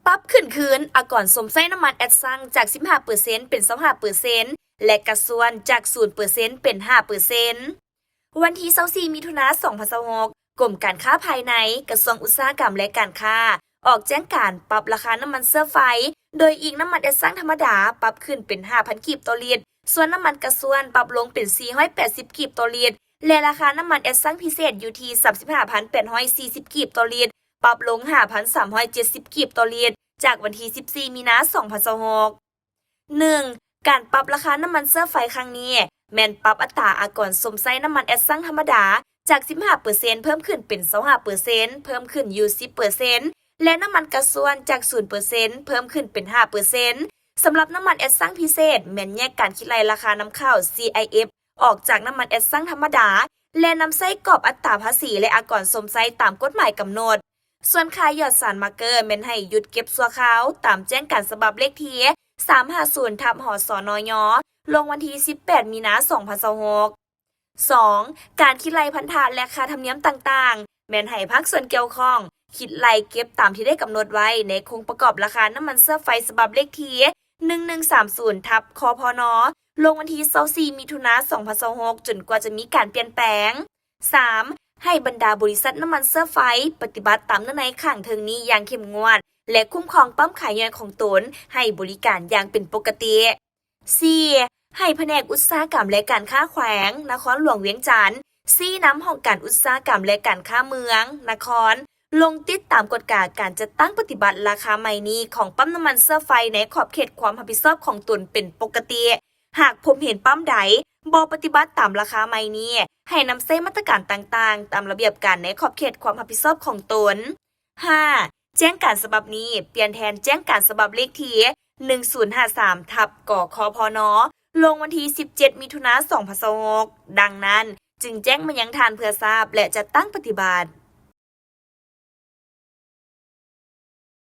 ปรับขึ้นคืนอากรสมไส้น้ำมันแอดซังจาก 15% เป็น 25% และกระส่วนจาก 0% เป็น 5%วันที่24มิถุนายน2026กรมการค้าภายในกระทรวงอุตสาหกรรมและการค้าออกแจ้งการปรับราคาน้ำมันเสื้อไฟโดยอีกน้ำมันแอดซังธรรมดาปรับขึ้นเป็น 5,000 กีบต่อลิตรส่วนน้ำมันกระส่วนปรับลงเป็น 480 กีบต่อลิตรและราคาน้ำมันแอดซังพิเศษอยู่ที่ 35,840 กีบต่อลิตรปรับลง 5,370 กีบต่อลิตรจากวันที่ 14 มีนาคม 2026 1. การปรับราคาน้ำมันเสื้อไฟครั้งนี้แม่นปรับอัตราอากรสมไส้น้ำมันแอดซังธรรมดาจาก 15% เพิ่มขึ้นเป็น 25% เพิ่มขึ้นอยู่ 10%และน้ำมันกระส่วนจาก 0% เพิ่มขึ้นเป็น 5%สำหรับน้ำมันแอดซังพิเศษแม่นแยกการคิดรายราคาน้ำเข้า CIF ออกจากน้ำมันแอดซังธรรมดาและนำใส่กรอบอัตราภาษีและอากรสมไส้ตามกฎหมายกำหนดส่วนค่ายอดสารมาร์เกอร์แม่นให้หยุดเก็บชั่วคราวตามแจ้งการฉบับเลขที่350/หสนยลงวันที่ 18 มีนาคม 2026 2. การคิดรายพันธะและค่าธรรมเนียมต่างๆแม่นให้ภาคส่วนเกี่ยวข้องคิดรายเก็บตามที่ได้กำหนดไว้ในโครงประกอบราคาน้ำมันเสื้อไฟฉบับเลขที่1130/คพนลงวันที่24มิถุนายน2026จนกว่าจะมีการเปลี่ยนแปลง 3. ให้บรรดาบริษัทน้ำมันเสื้อไฟปฏิบัติตามเนื้อในข้างเทิงนี้อย่างเข้มงวดและคุ้มครองปั๊มขายย่อยของตนให้บริการอย่างเป็นปกติ 4. ให้แผนกอุตสาหกรรมและการค้าแขวงนครหลวงเวียงจันทร์นำห้องการอุตสาหกรรมและการค้าเมืองนครลงติดตามกฎการจัดตั้งปฏิบัติราคาใหม่นี้ของปั๊มน้ำมันเสื้อไฟในขอบเขตความรับผิดชอบของตนเป็นปกติหากพบเห็นปั๊มใดบ่ปฏิบัติตามราคาใหม่นี้ให้นำเส้นมาตรการต่างๆตามระเบียบการในขอบเขตความรับผิดชอบของตน 5. แจ้งการฉบับนี้เปลี่ยนแทนแจ้งการฉบับเลขที่1053/กคพนลงวันที่ 17 มิถุนายน2026ดังนั้นจึงแจ้งมายังทานเพื่อทราบและจะตั้งปฏิบัติ